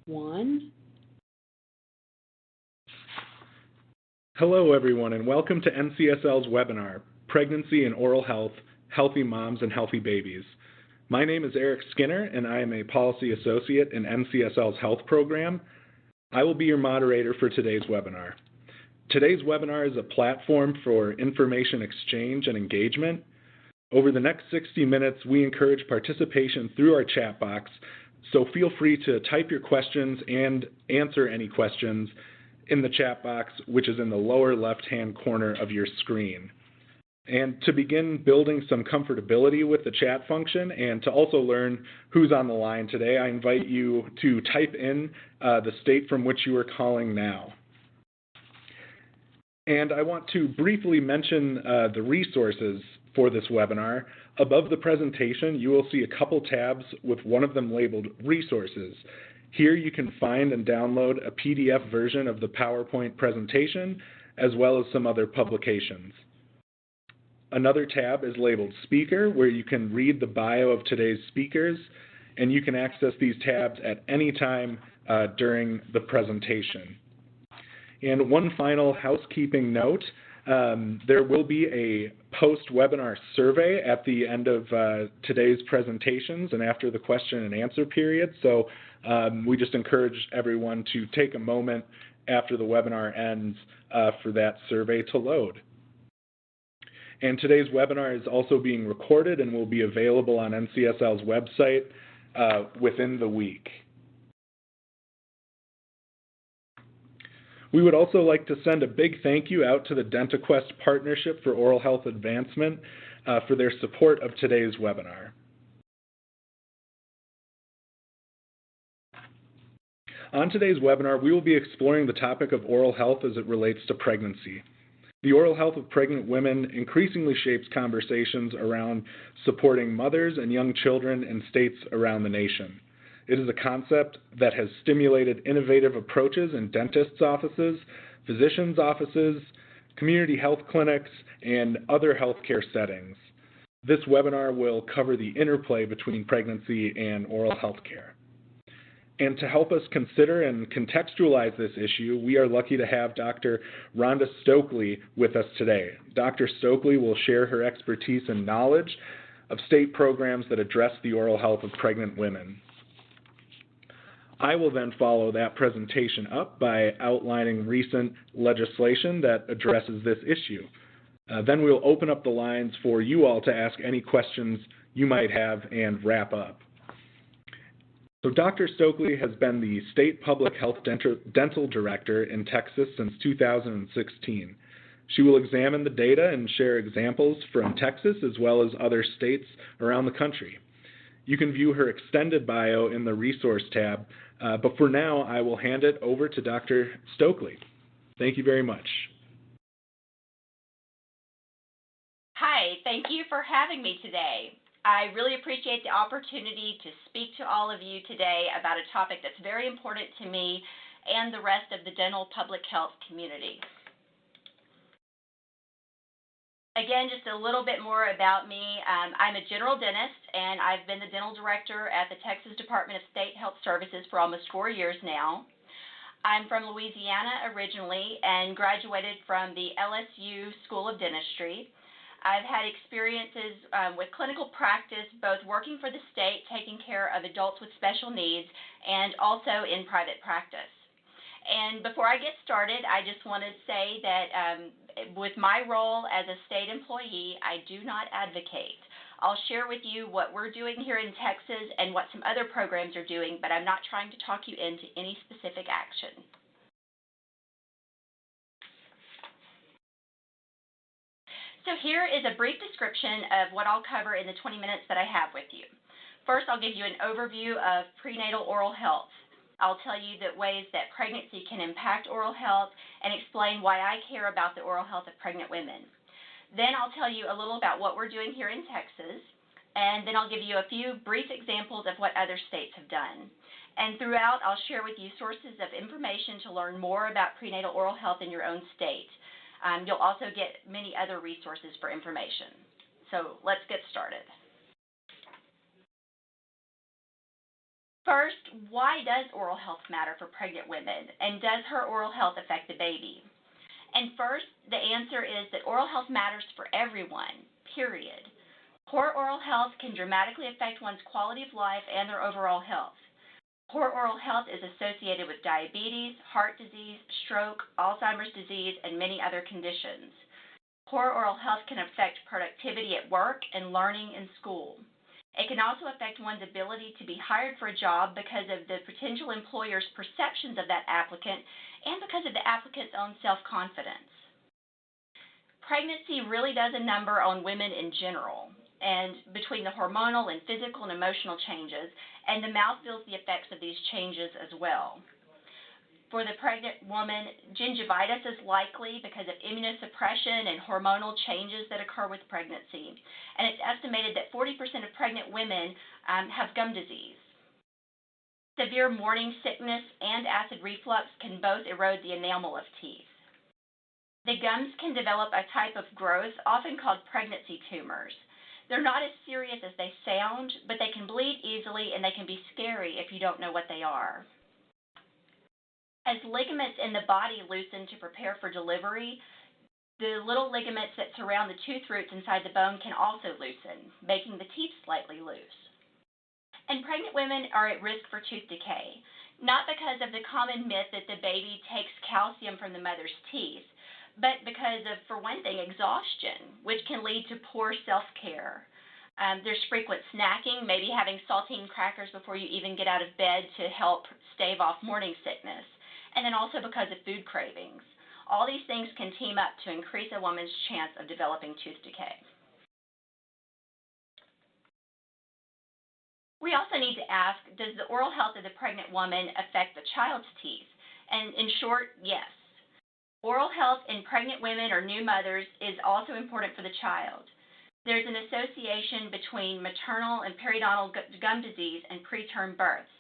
1. Hello, everyone, and welcome to NCSL's webinar, Pregnancy and Oral Health, Healthy Moms and Healthy Babies. My name is Eric Skinner, and I am a Policy Associate in NCSL's Health Program. I will be your moderator for today's webinar. Today's webinar is a platform for information exchange and engagement. Over the next 60 minutes, we encourage participation through our chat box, so feel free to type your questions and answer any questions in the chat box, which is in the lower left-hand corner of your screen. And to begin building some comfortability with the chat function and to also learn who's on the line today, I invite you to type in the state from which you are calling now. And I want to briefly mention the resources for this webinar. Above the presentation, you will see a couple tabs with one of them labeled Resources. Here you can find and download a PDF version of the PowerPoint presentation, as well as some other publications. Another tab is labeled Speaker, where you can read the bio of today's speakers, and you can access these tabs at any time during the presentation. And one final housekeeping note, there will be a post-webinar survey at the end of today's presentations and after the question and answer period. So we just encourage everyone to take a moment after the webinar ends for that survey to load. And today's webinar is also being recorded and will be available on NCSL's website within the week. We would also like to send a big thank you out to the Dent Equestrian Partnership for Oral Health Advancement for their support of today's webinar. On today's webinar, we will be exploring the topic of oral health as it relates to pregnancy. The oral health of pregnant women increasingly shapes conversations around supporting mothers and young children in states around the nation. It is a concept that has stimulated innovative approaches in dentists' offices, physicians' offices, community health clinics, and other healthcare settings. This webinar will cover the interplay between pregnancy and oral health care. And to help us consider and contextualize this issue, we are lucky to have Dr. Rhonda Stokely with us today. Dr. Stokely will share her expertise and knowledge of state programs that address the oral health of pregnant women. I will then follow that presentation up by outlining recent legislation that addresses this issue. Then we'll open up the lines for you all to ask any questions you might have and wrap up. So Dr. Stokely has been the State Public Health Dental Director in Texas since 2016. She will examine the data and share examples from Texas as well as other states around the country. You can view her extended bio in the Resource tab, but for now, I will hand it over to Dr. Stokely. Thank you very much. Hi, thank you for having me today. I really appreciate the opportunity to speak to all of you today about a topic that's very important to me and the rest of the dental public health community. Again, just a little bit more about me. I'm a general dentist, and I've been the dental director at the Texas Department of State Health Services for almost 4 years now. I'm from Louisiana originally and graduated from the LSU School of Dentistry. I've had experiences with clinical practice, both working for the state, taking care of adults with special needs, and also in private practice. And before I get started, I just want to say that with my role as a state employee, I do not advocate. I'll share with you what we're doing here in Texas and what some other programs are doing, but I'm not trying to talk you into any specific action. So here is a brief description of what I'll cover in the 20 minutes that I have with you. First, I'll give you an overview of prenatal oral health. I'll tell you the ways that pregnancy can impact oral health and explain why I care about the oral health of pregnant women. Then I'll tell you a little about what we're doing here in Texas, and then I'll give you a few brief examples of what other states have done. And throughout, I'll share with you sources of information to learn more about prenatal oral health in your own state. You'll also get many other resources for information. So let's get started. First, why does oral health matter for pregnant women, and does her oral health affect the baby? And first, the answer is that oral health matters for everyone, period. Poor oral health can dramatically affect one's quality of life and their overall health. Poor oral health is associated with diabetes, heart disease, stroke, Alzheimer's disease, and many other conditions. Poor oral health can affect productivity at work and learning in school. It can also affect one's ability to be hired for a job because of the potential employer's perceptions of that applicant and because of the applicant's own self-confidence. Pregnancy really does a number on women in general, and between the hormonal and physical and emotional changes, and the mouth feels the effects of these changes as well. For the pregnant woman, gingivitis is likely because of immunosuppression and hormonal changes that occur with pregnancy. And it's estimated that 40% of pregnant women have gum disease. Severe morning sickness and acid reflux can both erode the enamel of teeth. The gums can develop a type of growth, often called pregnancy tumors. They're not as serious as they sound, but they can bleed easily and they can be scary if you don't know what they are. As ligaments in the body loosen to prepare for delivery, the little ligaments that surround the tooth roots inside the bone can also loosen, making the teeth slightly loose. And pregnant women are at risk for tooth decay, not because of the common myth that the baby takes calcium from the mother's teeth, but because of, for one thing, exhaustion, which can lead to poor self-care. There's frequent snacking, maybe having saltine crackers before you even get out of bed to help stave off morning sickness. And then also because of food cravings. All these things can team up to increase a woman's chance of developing tooth decay. We also need to ask, does the oral health of the pregnant woman affect the child's teeth? And in short, yes. Oral health in pregnant women or new mothers is also important for the child. There's an association between maternal and periodontal gum disease and preterm births.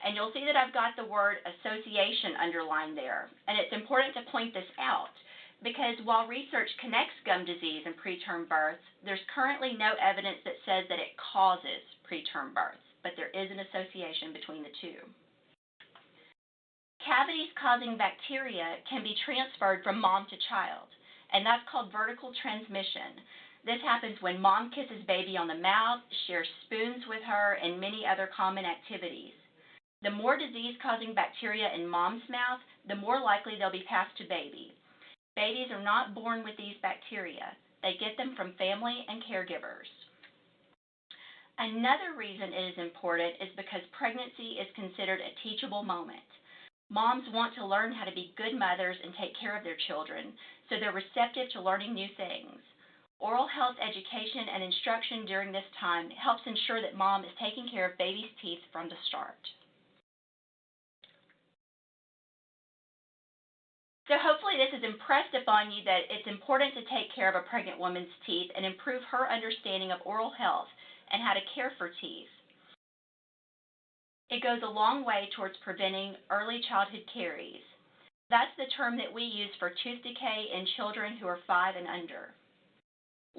And you'll see that I've got the word association underlined there. And it's important to point this out because while research connects gum disease and preterm births, there's currently no evidence that says that it causes preterm births, but there is an association between the two. Cavities causing bacteria can be transferred from mom to child, and that's called vertical transmission. This happens when mom kisses baby on the mouth, shares spoons with her, and many other common activities. The more disease-causing bacteria in mom's mouth, the more likely they'll be passed to baby. Babies are not born with these bacteria. They get them from family and caregivers. Another reason it is important is because pregnancy is considered a teachable moment. Moms want to learn how to be good mothers and take care of their children, so they're receptive to learning new things. Oral health education and instruction during this time helps ensure that mom is taking care of baby's teeth from the start. So hopefully this has impressed upon you that it's important to take care of a pregnant woman's teeth and improve her understanding of oral health and how to care for teeth. It goes a long way towards preventing early childhood caries. That's the term that we use for tooth decay in children who are 5 and under.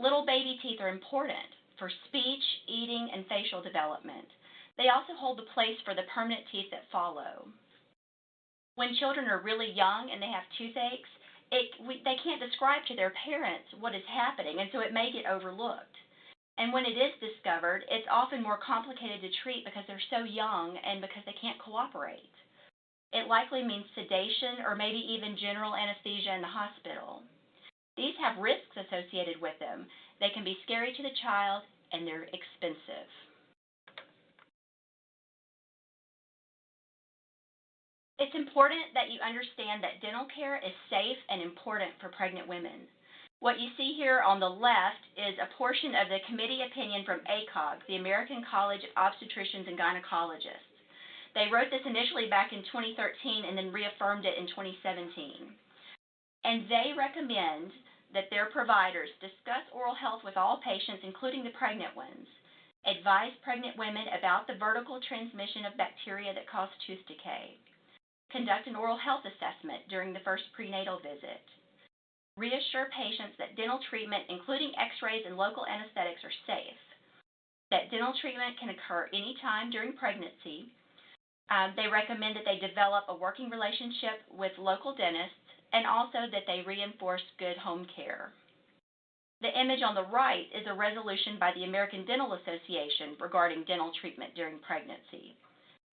Little baby teeth are important for speech, eating, and facial development. They also hold the place for the permanent teeth that follow. When children are really young and they have toothaches, they can't describe to their parents what is happening, and so it may get overlooked. And when it is discovered, it's often more complicated to treat because they're so young and because they can't cooperate. It likely means sedation or maybe even general anesthesia in the hospital. These have risks associated with them. They can be scary to the child, and they're expensive. It's important that you understand that dental care is safe and important for pregnant women. What you see here on the left is a portion of the committee opinion from ACOG, the American College of Obstetricians and Gynecologists. They wrote this initially back in 2013 and then reaffirmed it in 2017. And they recommend that their providers discuss oral health with all patients, including the pregnant ones, advise pregnant women about the vertical transmission of bacteria that cause tooth decay, conduct an oral health assessment during the first prenatal visit, reassure patients that dental treatment, including x-rays and local anesthetics, are safe, that dental treatment can occur anytime during pregnancy, They recommend that they develop a working relationship with local dentists and also that they reinforce good home care. The image on the right is a resolution by the American Dental Association regarding dental treatment during pregnancy.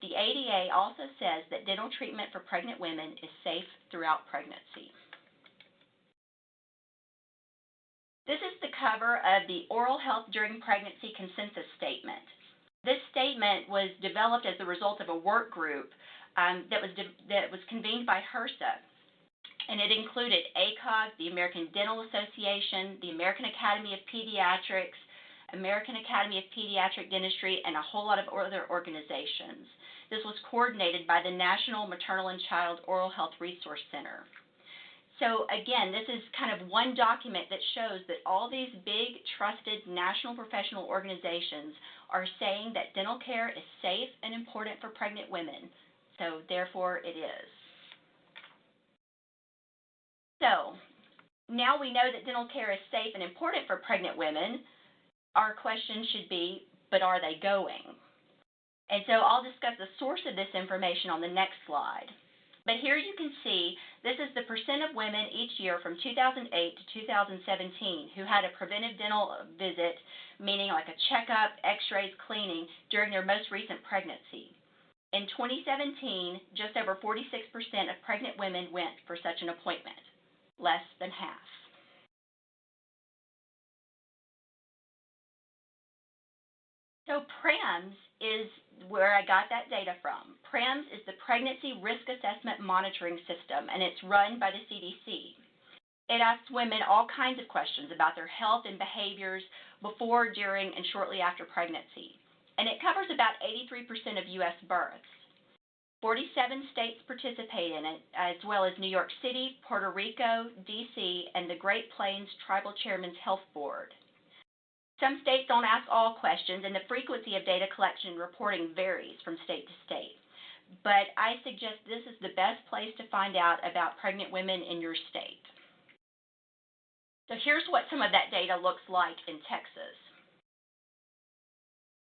The ADA also says that dental treatment for pregnant women is safe throughout pregnancy. This is the cover of the Oral Health During Pregnancy Consensus Statement. This statement was developed as a result of a work group that was convened by HRSA, and it included ACOG, the American Dental Association, the American Academy of Pediatrics, American Academy of Pediatric Dentistry, and a whole lot of other organizations. This was coordinated by the National Maternal and Child Oral Health Resource Center. So again, this is kind of one document that shows that all these big, trusted national professional organizations are saying that dental care is safe and important for pregnant women. So therefore, it is. So now we know that dental care is safe and important for pregnant women. Our question should be, but are they going? And so I'll discuss the source of this information on the next slide. But here you can see this is the percent of women each year from 2008 to 2017 who had a preventive dental visit, meaning like a checkup, x-rays, cleaning, during their most recent pregnancy. In 2017, just over 46% of pregnant women went for such an appointment, less than half. So PRAMS is where I got that data from. PRAMS is the Pregnancy Risk Assessment Monitoring System, and it's run by the CDC. It asks women all kinds of questions about their health and behaviors before, during, and shortly after pregnancy. And it covers about 83% of U.S. births. 47 states participate in it, as well as New York City, Puerto Rico, D.C., and the Great Plains Tribal Chairman's Health Board. Some states don't ask all questions, and the frequency of data collection and reporting varies from state to state. But I suggest this is the best place to find out about pregnant women in your state. So here's what some of that data looks like in Texas.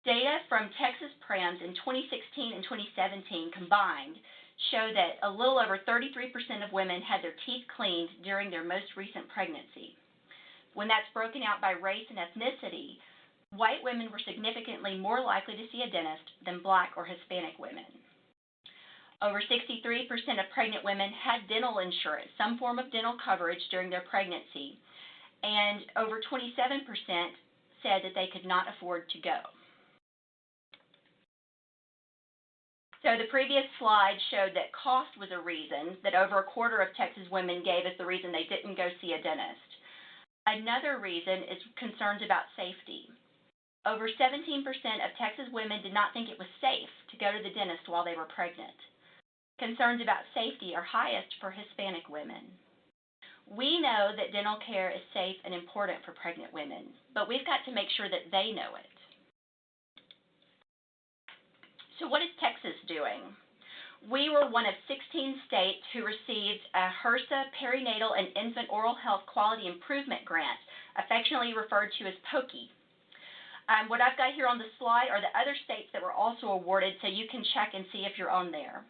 Data from Texas PRAMS in 2016 and 2017 combined show that a little over 33% of women had their teeth cleaned during their most recent pregnancy. When that's broken out by race and ethnicity, white women were significantly more likely to see a dentist than Black or Hispanic women. Over 63% of pregnant women had dental insurance, some form of dental coverage during their pregnancy, and over 27% said that they could not afford to go. So the previous slide showed that cost was a reason that over a quarter of Texas women gave as the reason they didn't go see a dentist. Another reason is concerns about safety. Over 17% of Texas women did not think it was safe to go to the dentist while they were pregnant. Concerns about safety are highest for Hispanic women. We know that dental care is safe and important for pregnant women, but we've got to make sure that they know it. So what is Texas doing? We were one of 16 states who received a HRSA Perinatal and Infant Oral Health Quality Improvement Grant, affectionately referred to as POKI. What I've got here on the slide are the other states that were also awarded, so you can check and see if you're on there.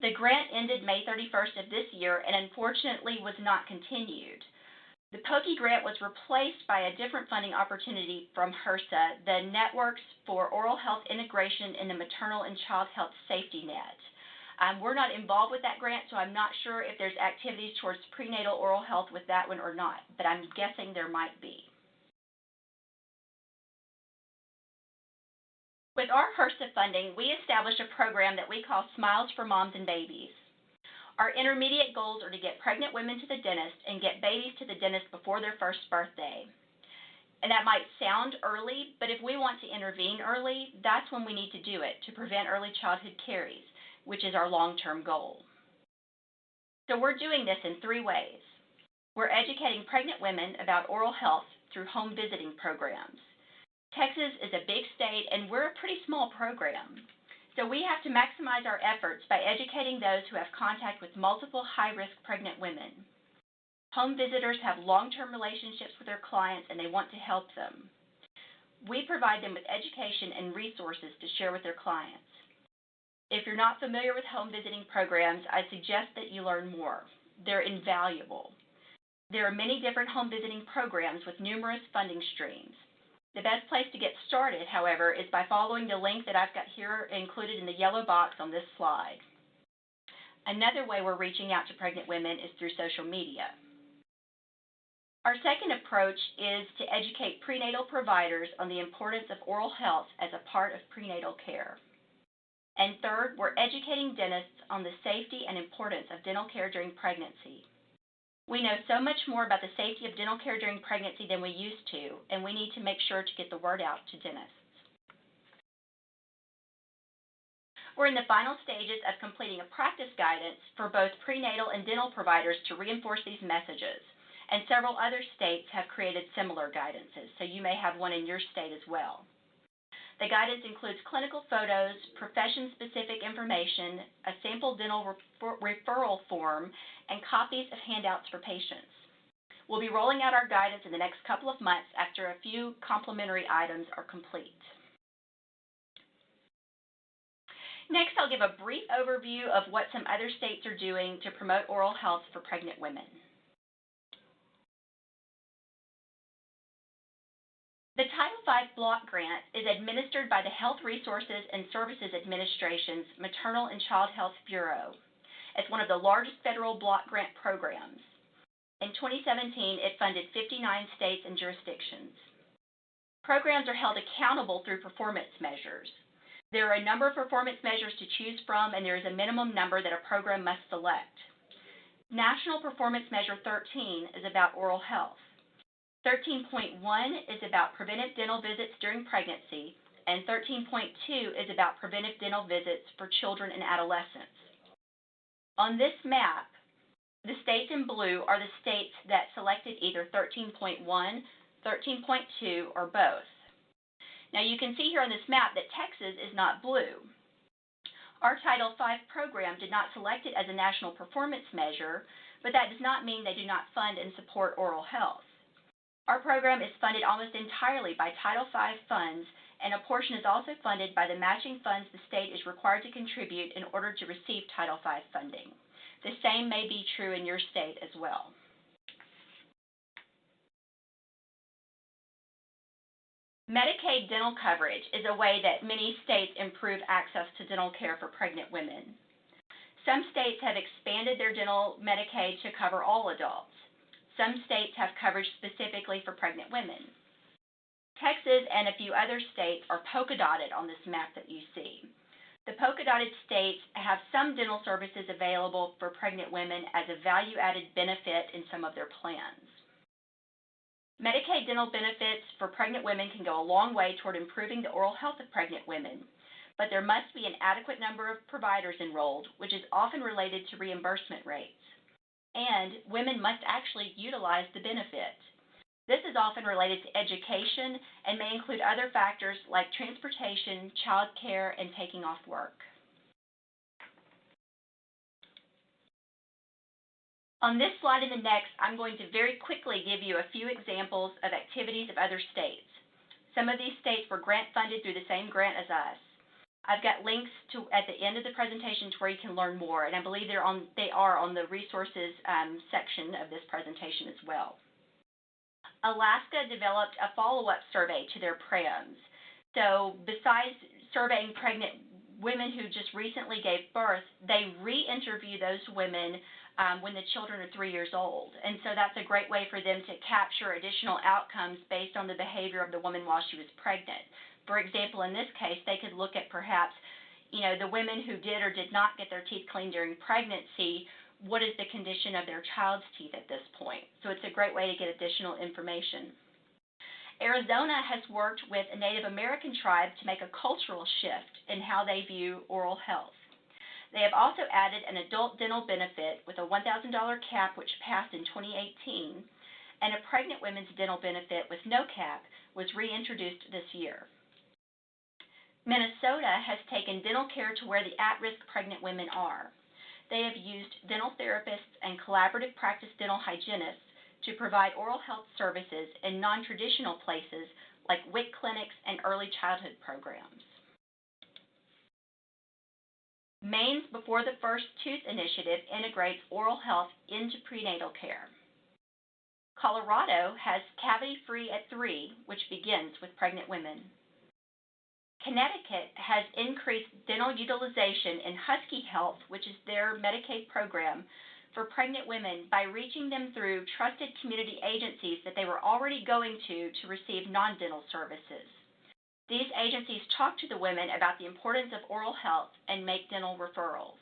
The grant ended May 31st of this year and unfortunately was not continued. The POKI grant was replaced by a different funding opportunity from HRSA, the Networks for Oral Health Integration in the Maternal and Child Health Safety Net. We're not involved with that grant, so I'm not sure if there's activities towards prenatal oral health with that one or not, but I'm guessing there might be. With our HRSA funding, we established a program that we call Smiles for Moms and Babies. Our intermediate goals are to get pregnant women to the dentist and get babies to the dentist before their first birthday. And that might sound early, but if we want to intervene early, that's when we need to do it to prevent early childhood caries, which is our long-term goal. So we're doing this in 3 ways. We're educating pregnant women about oral health through home visiting programs. Texas is a big state, and we're a pretty small program. So we have to maximize our efforts by educating those who have contact with multiple high-risk pregnant women. Home visitors have long-term relationships with their clients, and they want to help them. We provide them with education and resources to share with their clients. If you're not familiar with home visiting programs, I suggest that you learn more. They're invaluable. There are many different home visiting programs with numerous funding streams. The best place to get started, however, is by following the link that I've got here included in the yellow box on this slide. Another way we're reaching out to pregnant women is through social media. Our second approach is to educate prenatal providers on the importance of oral health as a part of prenatal care. And third, we're educating dentists on the safety and importance of dental care during pregnancy. We know so much more about the safety of dental care during pregnancy than we used to, and we need to make sure to get the word out to dentists. We're in the final stages of completing a practice guidance for both prenatal and dental providers to reinforce these messages, and several other states have created similar guidances, so you may have one in your state as well. The guidance includes clinical photos, profession-specific information, a sample dental referral form, and copies of handouts for patients. We'll be rolling out our guidance in the next couple of months after a few complementary items are complete. Next, I'll give a brief overview of what some other states are doing to promote oral health for pregnant women. The Title V block grant is administered by the Health Resources and Services Administration's Maternal and Child Health Bureau. It's one of the largest federal block grant programs. In 2017, it funded 59 states and jurisdictions. Programs are held accountable through performance measures. There are a number of performance measures to choose from, and there is a minimum number that a program must select. National Performance Measure 13 is about oral health. 13.1 is about preventive dental visits during pregnancy, and 13.2 is about preventive dental visits for children and adolescents. On this map, the states in blue are the states that selected either 13.1, 13.2, or both. Now you can see here on this map that Texas is not blue. Our Title V program did not select it as a national performance measure, but that does not mean they do not fund and support oral health. Our program is funded almost entirely by Title V funds, and a portion is also funded by the matching funds the state is required to contribute in order to receive Title V funding. The same may be true in your state as well. Medicaid dental coverage is a way that many states improve access to dental care for pregnant women. Some states have expanded their dental Medicaid to cover all adults. Some states have coverage specifically for pregnant women. Texas and a few other states are polka-dotted on this map that you see. The polka-dotted states have some dental services available for pregnant women as a value-added benefit in some of their plans. Medicaid dental benefits for pregnant women can go a long way toward improving the oral health of pregnant women, but there must be an adequate number of providers enrolled, which is often related to reimbursement rates. And women must actually utilize the benefit. This is often related to education and may include other factors like transportation, child care, and taking off work. On this slide and the next, I'm going to very quickly give you a few examples of activities of other states. Some of these states were grant funded through the same grant as us. I've got links at the end of the presentation to where you can learn more, and I believe they are on the resources section of this presentation as well. Alaska developed a follow-up survey to their prams. So besides surveying pregnant women who just recently gave birth, they re-interview those women when the children are 3 years old. And so that's a great way for them to capture additional outcomes based on the behavior of the woman while she was pregnant. For example, in this case, they could look at perhaps, the women who did or did not get their teeth cleaned during pregnancy, what is the condition of their child's teeth at this point? So it's a great way to get additional information. Arizona has worked with a Native American tribe to make a cultural shift in how they view oral health. They have also added an adult dental benefit with a $1,000 cap, which passed in 2018, and a pregnant women's dental benefit with no cap was reintroduced this year. Minnesota has taken dental care to where the at-risk pregnant women are. They have used dental therapists and collaborative practice dental hygienists to provide oral health services in non-traditional places like WIC clinics and early childhood programs. Maine's Before the First Tooth initiative integrates oral health into prenatal care. Colorado has Cavity-Free at 3, which begins with pregnant women. Connecticut has increased dental utilization in Husky Health, which is their Medicaid program, for pregnant women by reaching them through trusted community agencies that they were already going to receive non-dental services. These agencies talk to the women about the importance of oral health and make dental referrals.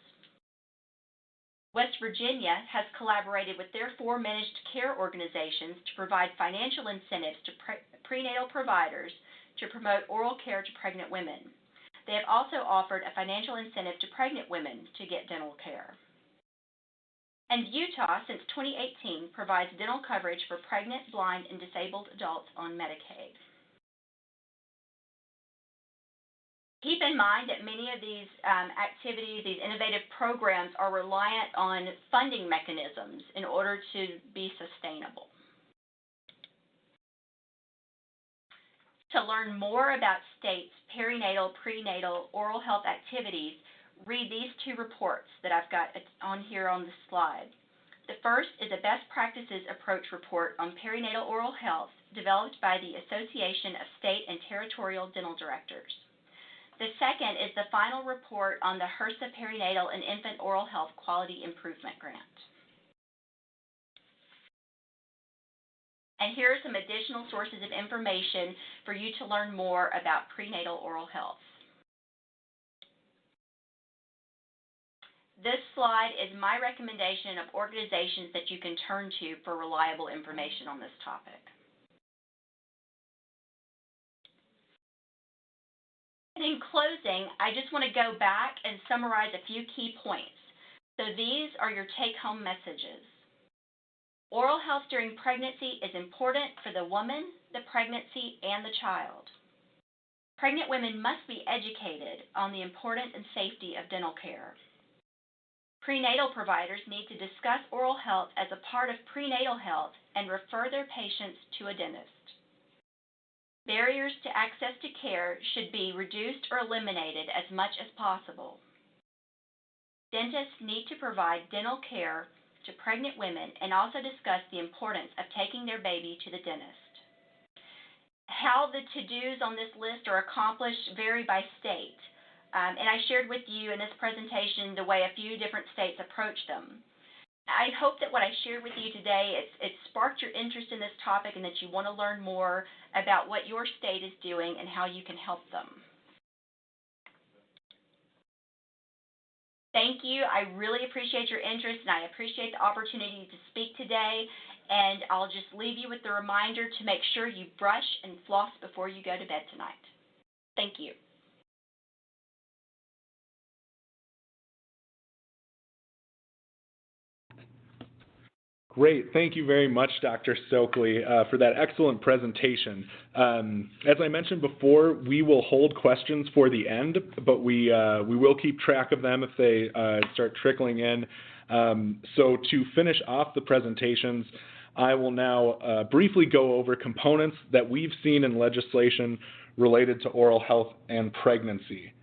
West Virginia has collaborated with their 4 managed care organizations to provide financial incentives to prenatal providers to promote oral care to pregnant women. They have also offered a financial incentive to pregnant women to get dental care. And Utah, since 2018, provides dental coverage for pregnant, blind, and disabled adults on Medicaid. Keep in mind that many of these activities, these innovative programs, are reliant on funding mechanisms in order to be sustainable. To learn more about states' perinatal, prenatal, oral health activities, read these 2 reports that I've got on here on the slide. The first is a Best Practices Approach report on perinatal oral health developed by the Association of State and Territorial Dental Directors. The second is the final report on the HRSA Perinatal and Infant Oral Health Quality Improvement Grant. And here are some additional sources of information for you to learn more about prenatal oral health. This slide is my recommendation of organizations that you can turn to for reliable information on this topic. And in closing, I just want to go back and summarize a few key points. So these are your take-home messages. Oral health during pregnancy is important for the woman, the pregnancy, and the child. Pregnant women must be educated on the importance and safety of dental care. Prenatal providers need to discuss oral health as a part of prenatal health and refer their patients to a dentist. Barriers to access to care should be reduced or eliminated as much as possible. Dentists need to provide dental care to pregnant women and also discuss the importance of taking their baby to the dentist. How the to-dos on this list are accomplished vary by state. And I shared with you in this presentation the way a few different states approach them. I hope that what I shared with you today, it sparked your interest in this topic and that you want to learn more about what your state is doing and how you can help them. Thank you. I really appreciate your interest and I appreciate the opportunity to speak today. And I'll just leave you with the reminder to make sure you brush and floss before you go to bed tonight. Thank you. Great. Thank you very much, Dr. Stokely, for that excellent presentation. As I mentioned before, we will hold questions for the end, but we will keep track of them if they start trickling in. So to finish off the presentations, I will now briefly go over components that we've seen in legislation related to oral health and pregnancy.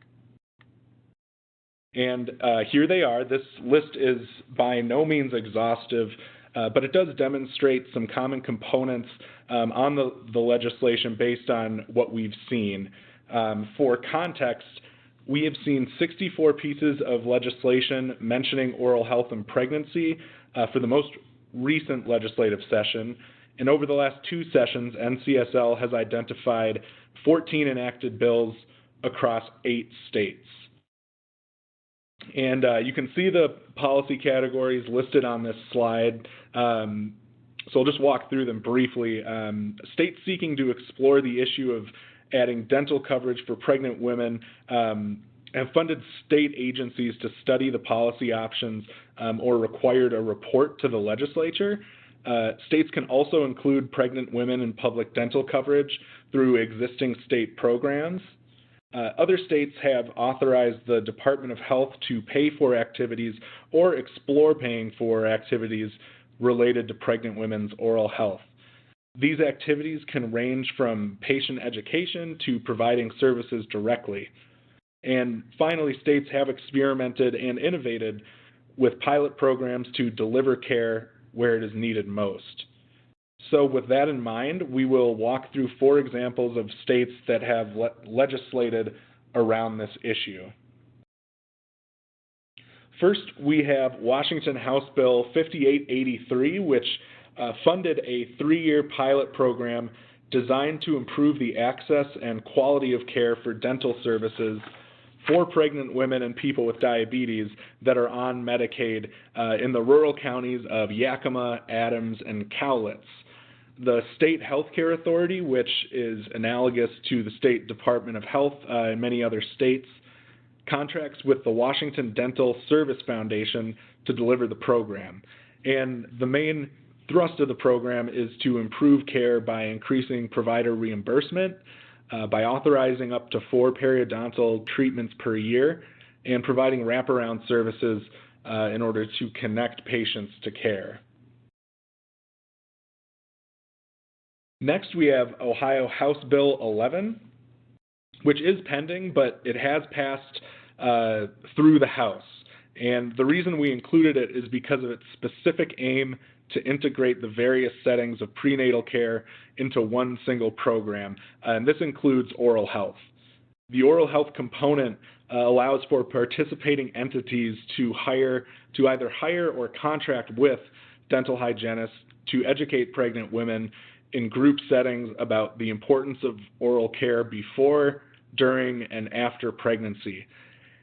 And here they are. This list is by no means exhaustive, but it does demonstrate some common components on the legislation based on what we've seen. For context, we have seen 64 pieces of legislation mentioning oral health and pregnancy for the most recent legislative session. And over the last 2 sessions, NCSL has identified 14 enacted bills across 8 states. And you can see the policy categories listed on this slide. So I'll just walk through them briefly. States seeking to explore the issue of adding dental coverage for pregnant women have funded state agencies to study the policy options or required a report to the legislature. States can also include pregnant women in public dental coverage through existing state programs. Other states have authorized the Department of Health to pay for activities or explore paying for activities related to pregnant women's oral health. These activities can range from patient education to providing services directly. And finally, states have experimented and innovated with pilot programs to deliver care where it is needed most. So with that in mind, we will walk through 4 examples of states that have legislated around this issue. First, we have Washington House Bill 5883, which funded a 3-year pilot program designed to improve the access and quality of care for dental services for pregnant women and people with diabetes that are on Medicaid in the rural counties of Yakima, Adams, and Cowlitz. The State Healthcare Authority, which is analogous to the State Department of Health in many other states, contracts with the Washington Dental Service Foundation to deliver the program. And the main thrust of the program is to improve care by increasing provider reimbursement, by authorizing up to 4 periodontal treatments per year, and providing wraparound services in order to connect patients to care. Next, we have Ohio House Bill 11, which is pending, but it has passed through the House. And the reason we included it is because of its specific aim to integrate the various settings of prenatal care into one single program, and this includes oral health. The oral health component allows for participating entities to either hire or contract with dental hygienists to educate pregnant women in group settings about the importance of oral care before, during, and after pregnancy.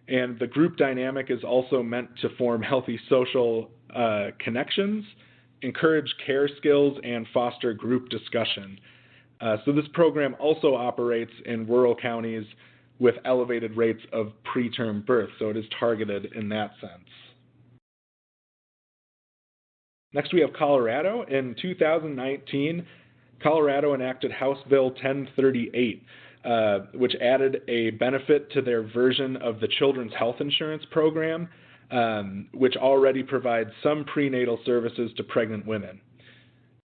And the group dynamic is also meant to form healthy social connections, encourage care skills, and foster group discussion. So this program also operates in rural counties with elevated rates of preterm birth, so it is targeted in that sense. Next, we have Colorado. In 2019, Colorado enacted House Bill 1038, which added a benefit to their version of the Children's Health Insurance Program, which already provides some prenatal services to pregnant women.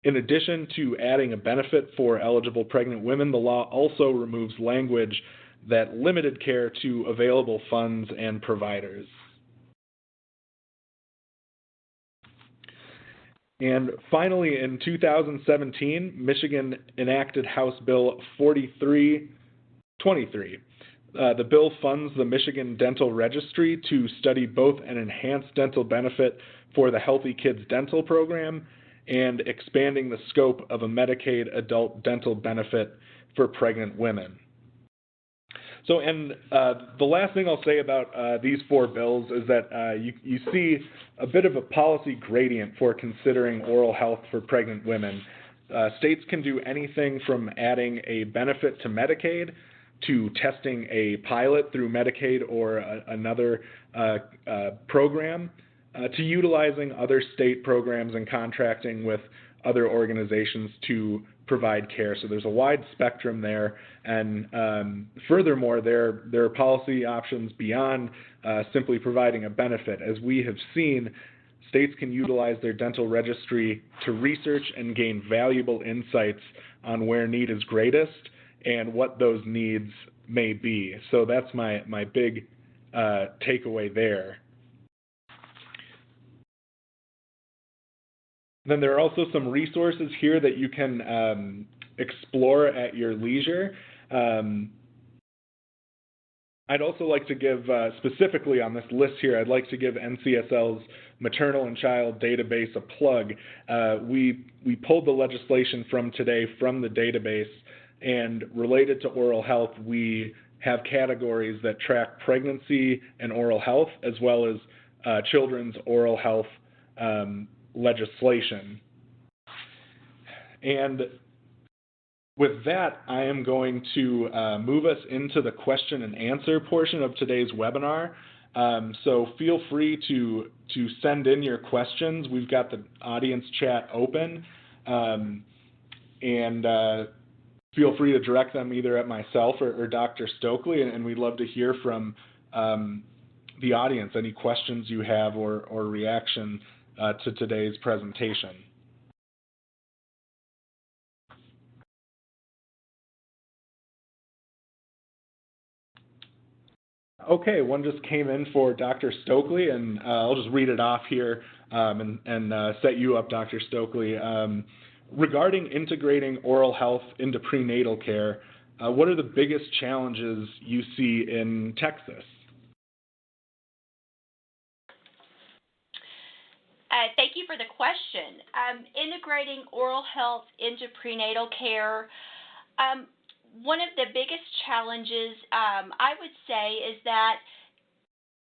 In addition to adding a benefit for eligible pregnant women, the law also removes language that limited care to available funds and providers. And finally, in 2017, Michigan enacted House Bill 4323. The bill funds the Michigan Dental Registry to study both an enhanced dental benefit for the Healthy Kids Dental Program and expanding the scope of a Medicaid adult dental benefit for pregnant women. So, and the last thing I'll say about these 4 bills is that you see a bit of a policy gradient for considering oral health for pregnant women. States can do anything from adding a benefit to Medicaid to testing a pilot through Medicaid or another program, to utilizing other state programs and contracting with other organizations to provide care. So there's a wide spectrum there, and furthermore, there are policy options beyond simply providing a benefit. As we have seen, states can utilize their dental registry to research and gain valuable insights on where need is greatest and what those needs may be. So that's my big takeaway there. Then there are also some resources here that you can explore at your leisure. I'd also like to give, specifically on this list here, I'd like to give NCSL's Maternal and Child Database a plug. We pulled the legislation from today from the database, and related to oral health, we have categories that track pregnancy and oral health, as well as children's oral health legislation. And with that, I am going to move us into the question and answer portion of today's webinar. So feel free to send in your questions. We've got the audience chat open, and feel free to direct them either at myself or Dr. Stokely, and we'd love to hear from the audience, any questions you have or reaction to today's presentation. Okay, one just came in for Dr. Stokely, and I'll just read it off here and set you up, Dr. Stokely. Regarding integrating oral health into prenatal care, what are the biggest challenges you see in Texas? Thank you for the question. Integrating oral health into prenatal care, one of the biggest challenges I would say is that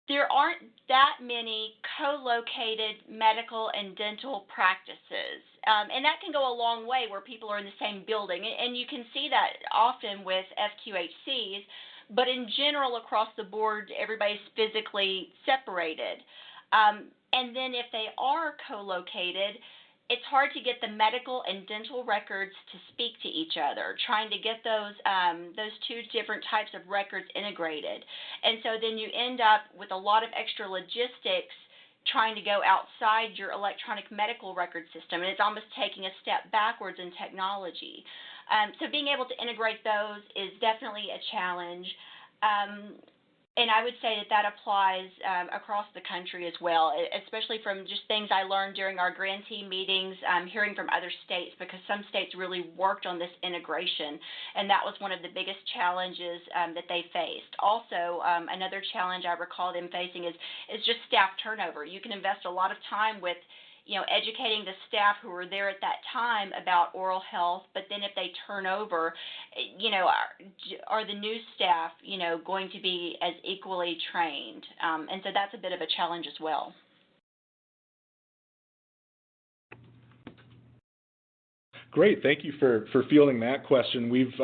there aren't that many co-located medical and dental practices. And that can go a long way where people are in the same building. And you can see that often with FQHCs, but in general, across the board, everybody's physically separated. And then if they are co-located, it's hard to get the medical and dental records to speak to each other, trying to get those two different types of records integrated. And so then you end up with a lot of extra logistics trying to go outside your electronic medical record system, and it's almost taking a step backwards in technology. So being able to integrate those is definitely a challenge. And I would say that that applies across the country as well, especially from just things I learned during our grantee meetings, hearing from other states, because some states really worked on this integration, and that was one of the biggest challenges that they faced. Also, another challenge I recall them facing is just staff turnover. You can invest a lot of time with educating the staff who were there at that time about oral health, but then if they turn over, are the new staff, going to be as equally trained? And so that's a bit of a challenge as well. Great, thank you for fielding that question. We've,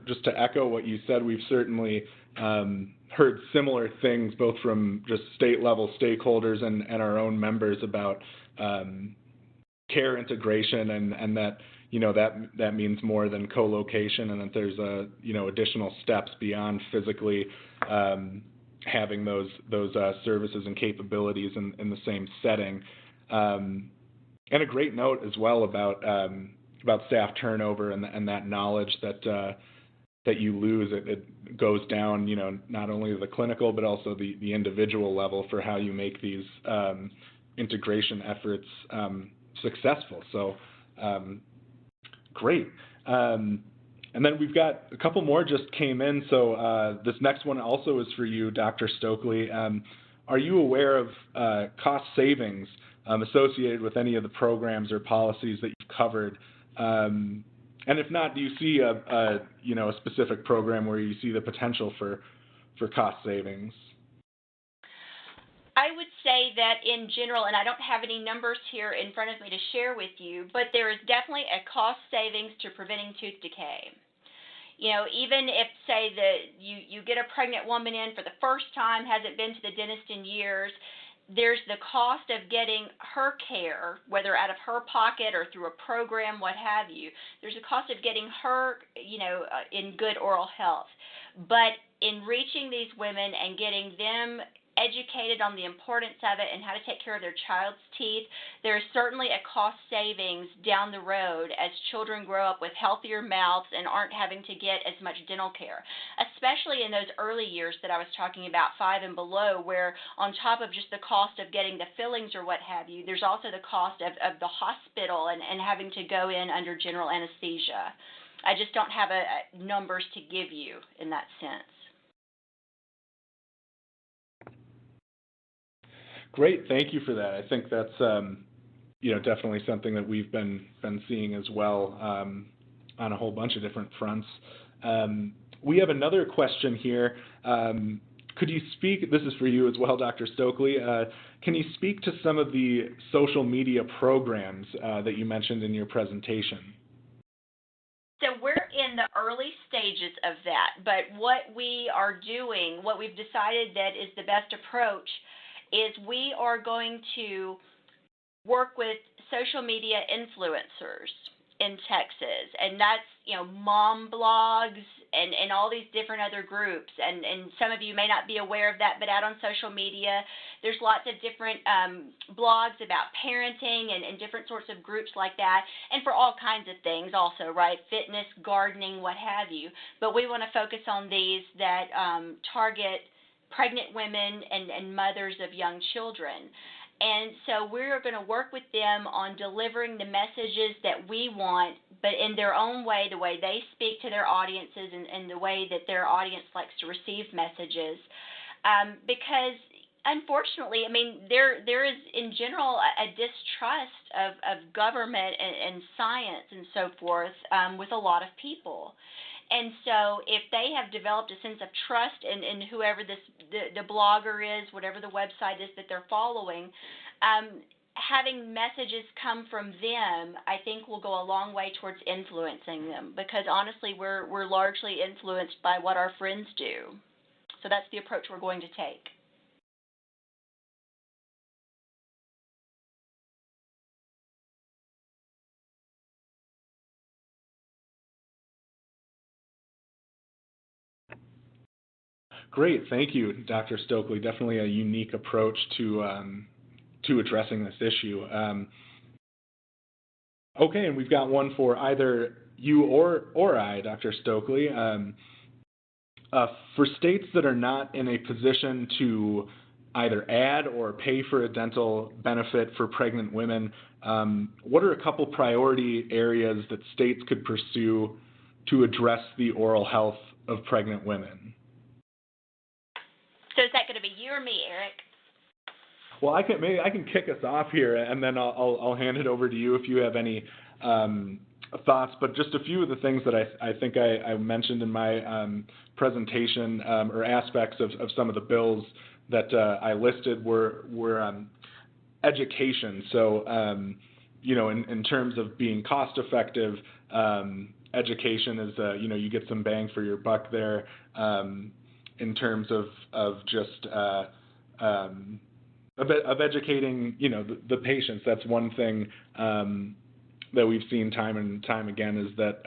just to echo what you said, we've certainly heard similar things both from just state level stakeholders and our own members about care integration, and that that means more than co-location, and that there's additional steps beyond physically having those services and capabilities in the same setting. And a great note as well about staff turnover and that knowledge that you lose. It goes down, not only the clinical but also the individual level for how you make these integration efforts successful. So great. And then we've got a couple more just came in. So this next one also is for you, Dr. Stokely. Are you aware of cost savings associated with any of the programs or policies that you've covered? And if not, do you see a specific program where you see the potential for cost savings? I would say that in general, and I don't have any numbers here in front of me to share with you, but there is definitely a cost savings to preventing tooth decay. Even if, say, you get a pregnant woman in for the first time, hasn't been to the dentist in years, there's the cost of getting her care, whether out of her pocket or through a program, what have you. There's a cost of getting her, in good oral health. But in reaching these women and getting them educated on the importance of it and how to take care of their child's teeth, there is certainly a cost savings down the road as children grow up with healthier mouths and aren't having to get as much dental care, especially in those early years that I was talking about, 5 and below, where on top of just the cost of getting the fillings or what have you, there's also the cost of the hospital and having to go in under general anesthesia. I just don't have numbers to give you in that sense. Great, thank you for that. I think that's definitely something that we've been seeing as well on a whole bunch of different fronts. We have another question here. Could you speak? This is for you as well, Dr. Stokely. Can you speak to some of the social media programs that you mentioned in your presentation? So we're in the early stages of that, but what we are doing, what we've decided that is the best approach, is we are going to work with social media influencers in Texas, and that's, mom blogs and all these different other groups, and some of you may not be aware of that, but out on social media, there's lots of different blogs about parenting and different sorts of groups like that, and for all kinds of things also, right, fitness, gardening, what have you, but we want to focus on these that target pregnant women and mothers of young children. And so we're going to work with them on delivering the messages that we want, but in their own way, the way they speak to their audiences and the way that their audience likes to receive messages. Because unfortunately, I mean, there is in general a distrust of government and science and so forth with a lot of people. And so if they have developed a sense of trust in whoever the blogger is, whatever the website is that they're following, having messages come from them, I think will go a long way towards influencing them, because honestly, we're largely influenced by what our friends do. So that's the approach we're going to take. Great, thank you, Dr. Stokely. Definitely a unique approach to addressing this issue. Okay, and we've got one for either you or I, Dr. Stokely. For states that are not in a position to either add or pay for a dental benefit for pregnant women, what are a couple priority areas that states could pursue to address the oral health of pregnant women? So is that going to be you or me, Eric? Well, I can kick us off here, and then I'll hand it over to you if you have any thoughts. But just a few of the things that I think I mentioned in my presentation, or aspects of some of the bills that I listed were education. So in terms of being cost effective, education is you get some bang for your buck there. In terms of just of educating, the patients. That's one thing that we've seen time and time again, is that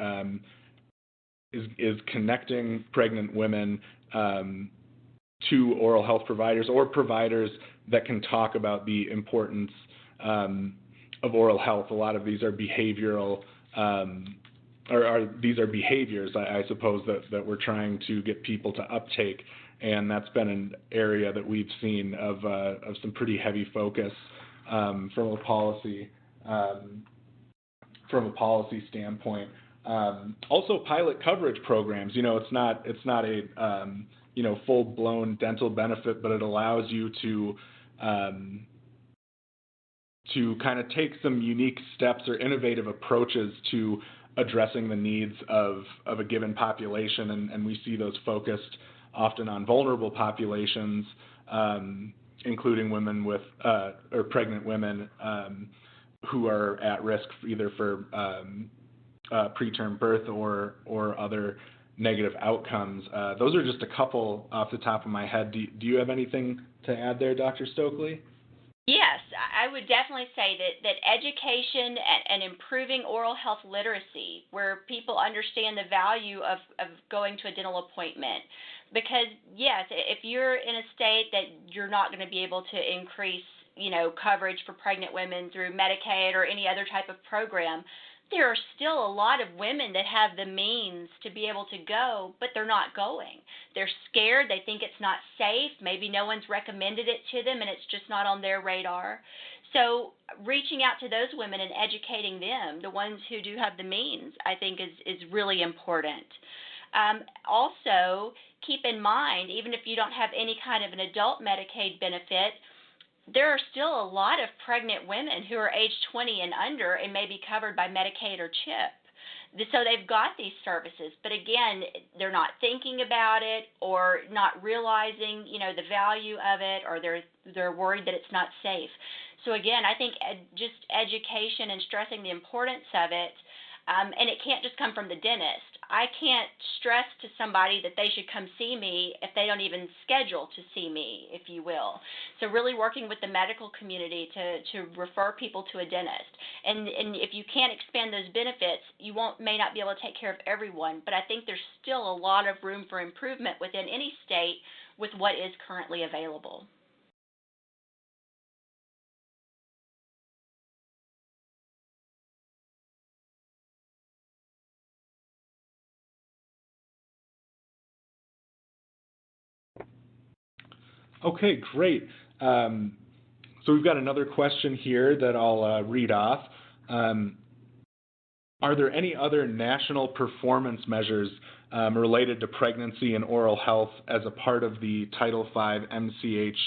is connecting pregnant women to oral health providers or providers that can talk about the importance of oral health. A lot of these are behavioral, these are behaviors, I suppose, that we're trying to get people to uptake. And that's been an area that we've seen of some pretty heavy focus from a policy standpoint. Also, pilot coverage programs. It's not a full-blown dental benefit, but it allows you to kind of take some unique steps or innovative approaches to addressing the needs of a given population, and we see those focused often on vulnerable populations, including women with or pregnant women who are at risk either for preterm birth or other negative outcomes. Those are just a couple off the top of my head. Do you have anything to add there, Dr. Stokely? Yes, I would definitely say that education and improving oral health literacy, where people understand the value of going to a dental appointment. Because, yes, if you're in a state that you're not going to be able to increase, coverage for pregnant women through Medicaid or any other type of program, there are still a lot of women that have the means to be able to go, but they're not going. They're scared. They think it's not safe. Maybe no one's recommended it to them, and it's just not on their radar. So reaching out to those women and educating them, the ones who do have the means, I think is really important. Also, keep in mind, even if you don't have any kind of an adult Medicaid benefit, there are still a lot of pregnant women who are age 20 and under and may be covered by Medicaid or CHIP. So they've got these services, but again, they're not thinking about it or not realizing, the value of it, or they're worried that it's not safe. So again, I think just education and stressing the importance of it, and it can't just come from the dentist. I can't stress to somebody that they should come see me if they don't even schedule to see me, if you will. So really working with the medical community to refer people to a dentist. And if you can't expand those benefits, you may not be able to take care of everyone, but I think there's still a lot of room for improvement within any state with what is currently available. Okay, great. So we've got another question here that I'll read off. Are there any other national performance measures related to pregnancy and oral health as a part of the Title V MCH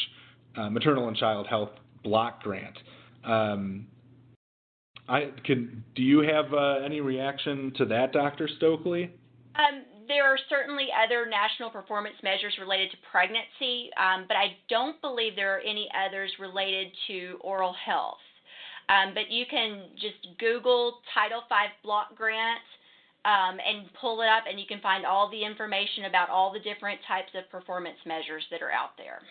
Maternal and Child Health Block Grant? Do you have any reaction to that, Dr. Stokely? There are certainly other national performance measures related to pregnancy, but I don't believe there are any others related to oral health. But you can just Google Title V Block Grant and pull it up, and you can find all the information about all the different types of performance measures that are out there.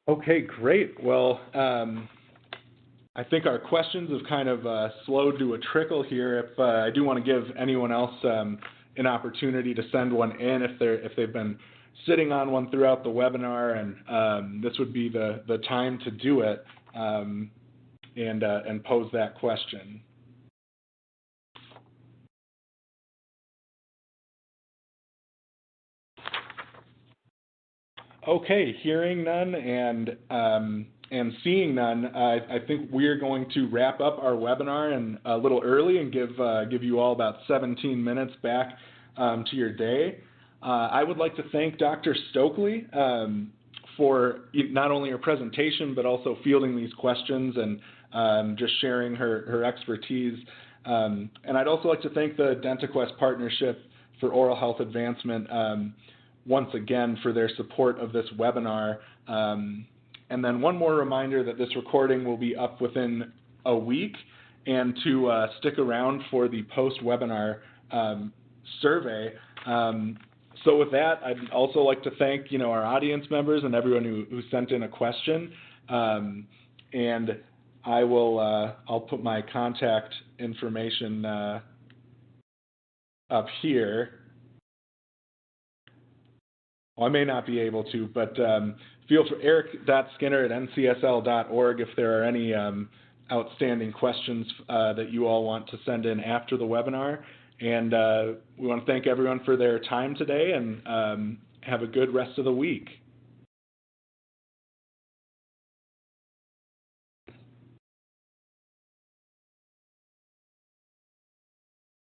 Okay, great. Well, I think our questions have kind of slowed to a trickle here. If I do want to give anyone else an opportunity to send one in if they've been sitting on one throughout the webinar, and this would be the time to do it and pose that question. Okay, hearing none and seeing none, I think we're going to wrap up our webinar and a little early and give you all about 17 minutes back to your day. I would like to thank Dr. Stokely for not only her presentation but also fielding these questions and just sharing her expertise. And I'd also like to thank the Dent Equestrian Partnership for Oral Health Advancement once again for their support of this webinar. And then one more reminder that this recording will be up within a week, and to stick around for the post-webinar survey. So with that, I'd also like to thank our audience members and everyone who sent in a question. And I'll put my contact information up here. Well, I may not be able to, but feel free, eric.skinner@ncsl.org, if there are any outstanding questions that you all want to send in after the webinar. And we want to thank everyone for their time today, and have a good rest of the week.